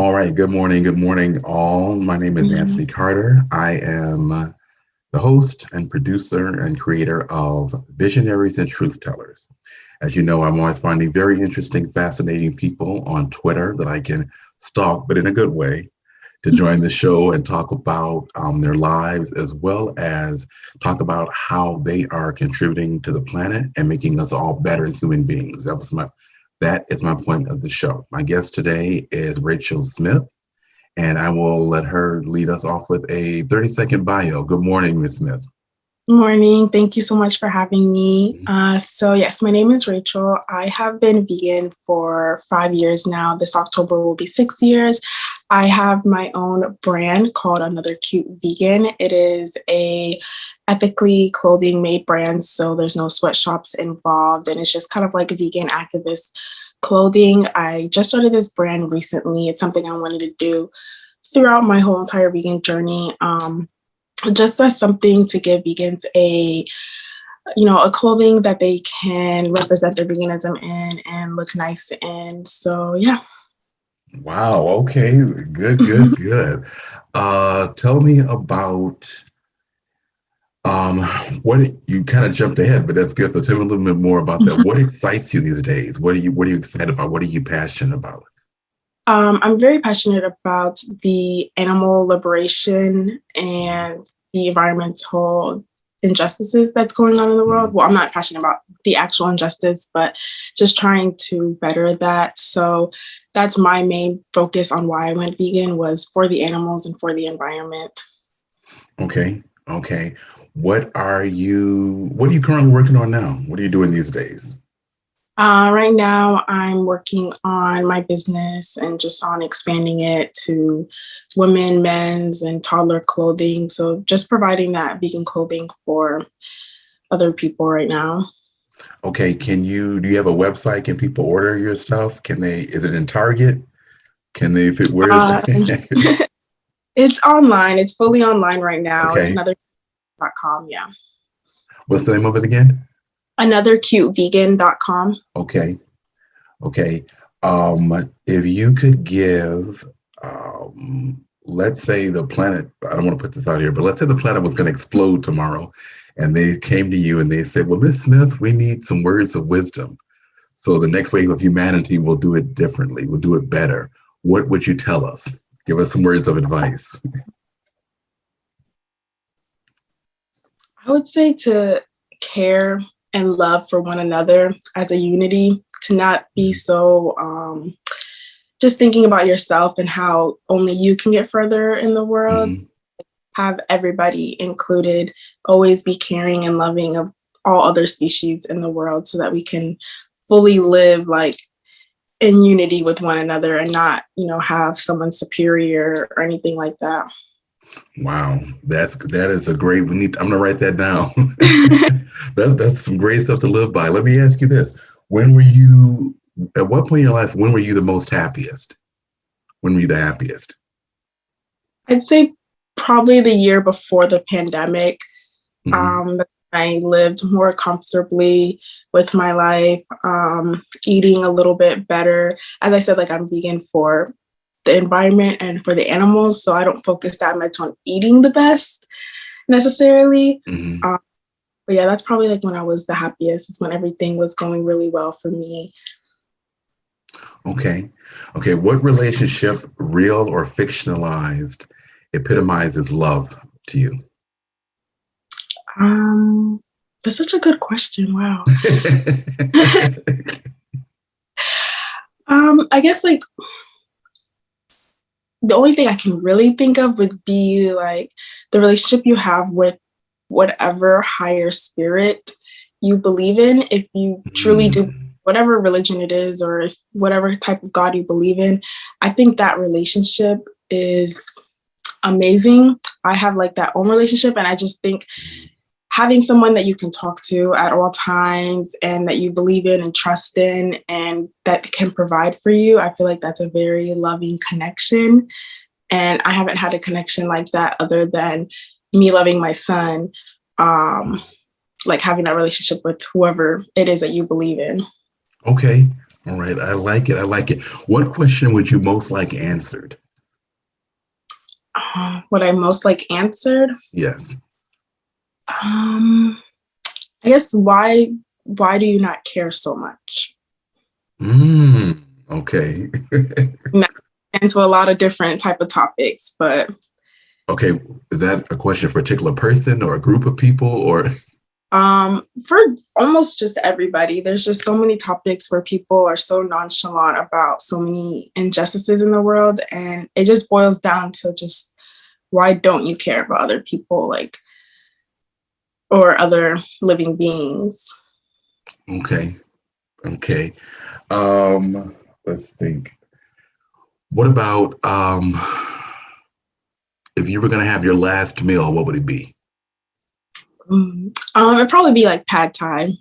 All right. Good morning, all. My name is Mhm. Anthony Carter. I am the host and producer and creator of Visionaries and Truth Tellers. As you know, I'm always finding very interesting, fascinating people on Twitter that I can stalk, but in a good way, to join the show and talk about their lives as well as talk about how they are contributing to the planet and making us all better as human beings. That is my point of the show. My guest today is Rachel Smith, and I will let her lead us off with a 30-second bio. Good morning, Ms. Smith. Morning. Thank you so much for having me. Yes, my name is Rachel. I have been vegan for 5 years now. This October will be 6 years. I have my own brand called Another Cute Vegan. It is a ethically clothing made brand, so there's no sweatshops involved, and it's just kind of like vegan activist clothing. I just started this brand recently. It's something I wanted to do throughout my whole entire vegan journey. Just as something to give vegans a clothing that they can represent their veganism in and look nice in. So yeah. Wow. Okay. Good, good, good. Tell me about um, what you kind of jumped ahead, but that's good. So tell me a little bit more about that. What excites you these days? What are you excited about? What are you passionate about? I'm very passionate about the animal liberation and the environmental injustices that's going on in the world. Mhm. Well, I'm not passionate about the actual injustice, but just trying to better that. So that's my main focus on why I went vegan, was for the animals and for the environment. Okay. Okay. What are you currently working on now? What are you doing these days? Right now, I'm working on my business and just on expanding it to women, men's, and toddler clothing. So just providing that vegan clothing for other people right now. Okay, do you have a website? Can people order your stuff? Is it in Target? Where is Um, it? it's online. It's fully online right now. It's Okay. another.com. Yeah. What's the name of it again? Anothercutevegan.com. Okay. Okay. If you could give, let's say the planet, I don't want to put this out here, but let's say the planet was going to explode tomorrow and they came to you and they said, well, Miss Smith, we need some words of wisdom. So the next wave of humanity will do it differently, will do it better. What would you tell us? Give us some words of advice. I would say to care and love for one another as a unity, to not be so just thinking about yourself and how only you can get further in the world. Mhm. Have everybody included, always be caring and loving of all other species in the world so that we can fully live like in unity with one another and not, have someone superior or anything like that. Wow, that is a great. I'm gonna write that down. That's some great stuff to live by. Let me ask you this: When were you? At what point in your life? When were you the most happiest? When were you the happiest? I'd say probably the year before the pandemic. Hmm. I lived more comfortably with my life, eating a little bit better. As I said, like I'm vegan for the environment and for the animals, so I don't focus that much on eating the best necessarily. Hmm. Um, but yeah, that's probably like when I was the happiest. It's when everything was going really well for me. Okay, okay. What relationship, real or fictionalized, epitomizes love to you? Um, that's such a good question. Wow. I guess like the only thing I can really think of would be like the relationship you have with whatever higher spirit you believe in. If you truly do, Mm. whatever religion it is, or if whatever type of God you believe in, I think that relationship is amazing. I have like that own relationship, and I just think having someone that you can talk to at all times and that you believe in and trust in and that can provide for you, I feel like that's a very loving connection. And I haven't had a connection like that other than me loving my son, like having that relationship with whoever it is that you believe in. Okay. All right. I like it. I like it. What question would you most like answered? What I most like answered? Yes. I guess why do you not care so much? Okay. Not into a lot of different type of topics, but Okay. Is that a question for a particular person or a group of people or? for almost just everybody, there's just so many topics where people are so nonchalant about so many injustices in the world, and it just boils down to just why don't you care about other people, like, or other living beings? Okay. Okay. Let's think. What about if you were gonna have your last meal, what would it be? It'd probably be like pad thai.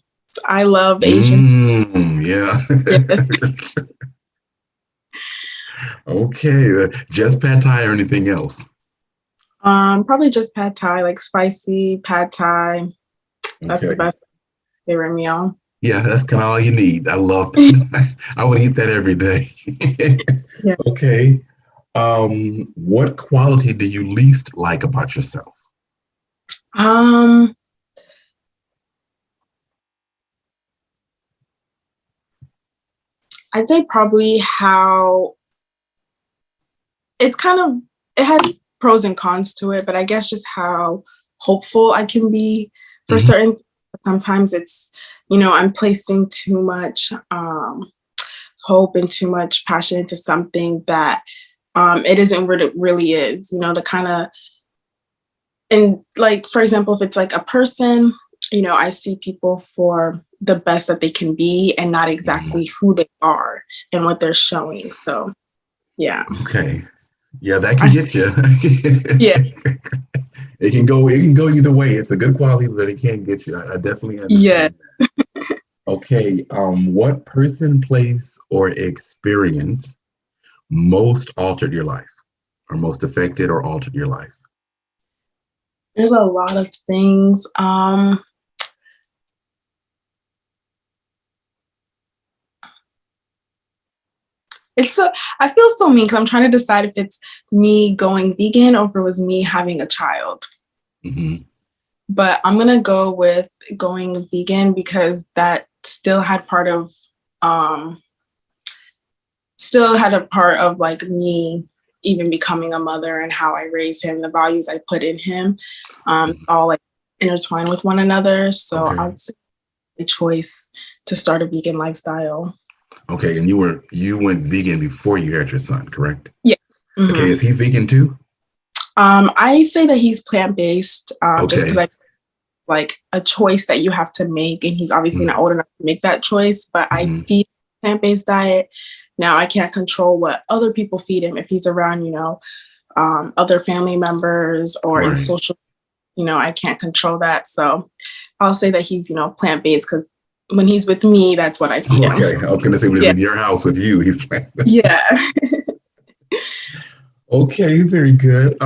I love Asian. Yeah. Yes. Okay. Just pad thai or anything else? Probably just pad thai, like spicy pad thai. That's the Okay. best favorite meal. Yeah, that's kind of all you need. I love that. I would eat that every day. Yeah. Okay. What quality do you least like about yourself? Um, I'd say probably how it's kind of it has pros and cons to it, but I guess just how hopeful I can be for Mhm. certain. Sometimes it's, I'm placing too much hope and too much passion into something that it isn't what it really is. The kind of, and like, for example, if it's like a person, I see people for the best that they can be and not Mhm. exactly who they are and what they're showing. So yeah. Okay. Yeah, that can get you. Yeah. It can go either way. It's a good quality, but it can get you. I definitely Yeah. understand that. Okay. What person, place, or experience most altered your life, or most affected or altered your life? There's a lot of things. I feel so mean because I'm trying to decide if it's me going vegan or if it was me having a child. Hmm. But I'm gonna go with going vegan because that um still had a part of like me even becoming a mother and how I raised him, the values I put in him, all like intertwine with one another. So Okay. I'd say the choice to start a vegan lifestyle. Okay. And you went vegan before you had your son, correct? Yeah. Okay. Hmm. Is he vegan too? I say that he's plant-based, just Okay. because I like a choice that you have to make, and he's obviously not old enough to make that choice. But I Mm-hmm. feed plant-based diet. Now I can't control what other people feed him if he's around, other family members or in Right. social. I can't control that. So I'll say that he's, plant-based because when he's with me, that's what I feed him. Okay. I was going to say when he's Yeah. in your house with you, he's Yeah. okay. Very good.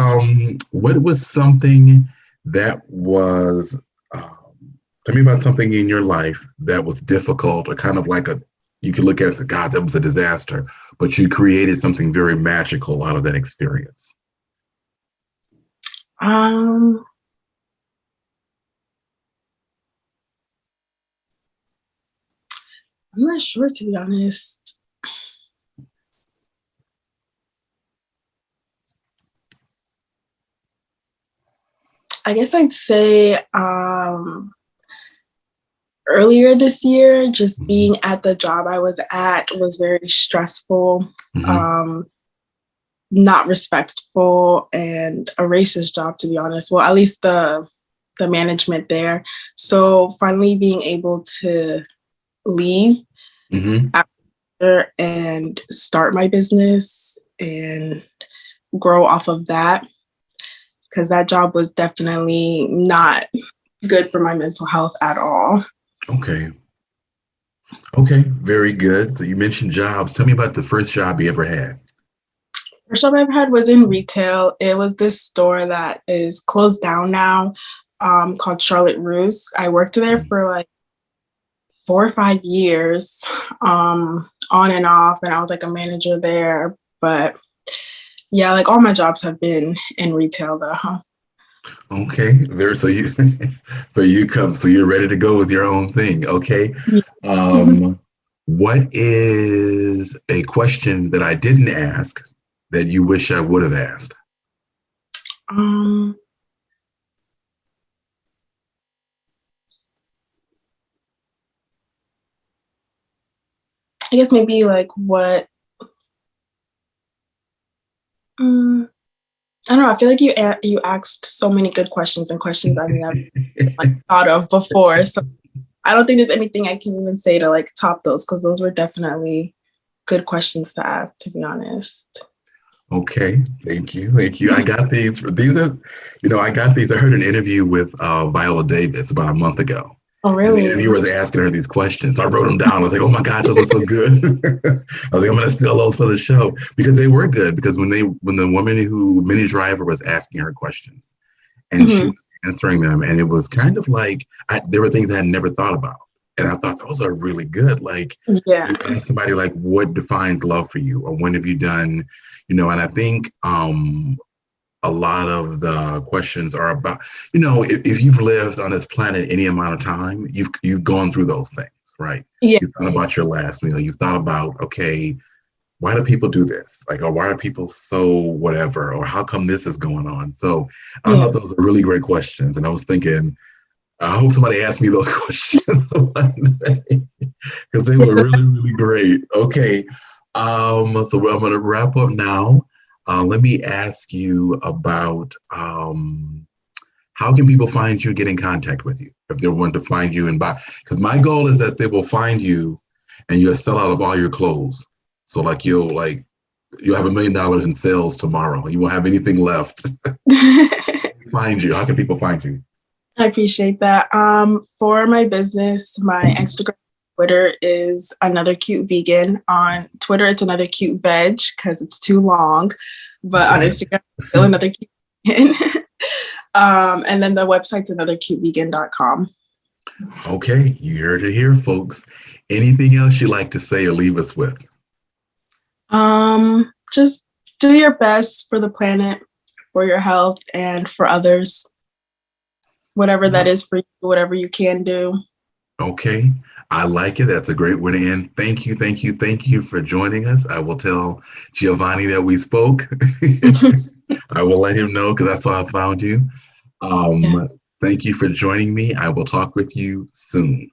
What was something that was, tell me about something in your life that was difficult or kind of like you could look at it and say, God, that was a disaster, but you created something very magical out of that experience. um, I'm not sure, to be honest. I guess I'd say earlier this year, just being at the job I was at was very stressful, Mm-hmm. um, not respectful, and a racist job, to be honest. Well, at least the management there. So finally being able to leave Mm-hmm. after and start my business and grow off of that, because that job was definitely not good for my mental health at all. Okay. Okay. Very good. So you mentioned jobs. Tell me about the first job you ever had. First job I ever had was in retail. It was this store that is closed down now, called Charlotte Russe. I worked there for like 4 or 5 years, on and off, and I was like a manager there. But yeah, like all my jobs have been in retail though. Okay, there. So you, so you're ready to go with your own thing. Okay. Yeah. What is a question that I didn't ask that you wish I would have asked? um, I guess maybe like what. Um, I don't know. I feel like you asked so many good questions and questions I've never like thought of before. So I don't think there's anything I can even say to like top those, because those were definitely good questions to ask, to be honest. Okay, thank you, thank you. I got these. These are, I got these. I heard an interview with Viola Davis about a month ago, Oh, and the really? interviewer was asking her these questions. I wrote them down. I was like, "Oh my God, those are so good." I was like, "I'm gonna steal those for the show," because they were good. Because when the woman who Minnie Driver was asking her questions, and she Hmm. was answering them, and it was kind of like there were things I had never thought about, and I thought those are really good. Like Yeah. you ask somebody like, "What defines love for you?" or "When have you done?" And I think a lot of the questions are about, if you've lived on this planet any amount of time, you've gone through those things, right? Yeah. You've thought about your last meal. You've thought about, okay, why do people do this? Like, or why are people so whatever? Or how come this is going on? So I Yeah. thought those were really great questions. And I was thinking, I hope somebody asked me those questions one day because they were really, really great. Okay. So I'm going to wrap up now. Let me ask you about how can people find you, get in contact with you if they want to find you and buy? Because my goal is that they will find you and you'll sell out of all your clothes. So you'll have $1 million in sales tomorrow. You won't have anything left. Find you. How can people find you? I appreciate that. For my business, my Instagram, Twitter is Another Cute Vegan. On Twitter, it's Another Cute Veg because it's too long. But on Instagram, it's still Another Cute Vegan. And then the website's anothercutevegan.com. Okay, you heard it here, folks. Anything else you'd like to say or leave us with? Just do your best for the planet, for your health, and for others. Whatever that is for you, whatever you can do. Okay, I like it. That's a great way to end. Thank you, thank you, thank you for joining us. I will tell Giovanni that we spoke. I will let him know because that's how I found you. Yes. Thank you for joining me. I will talk with you soon.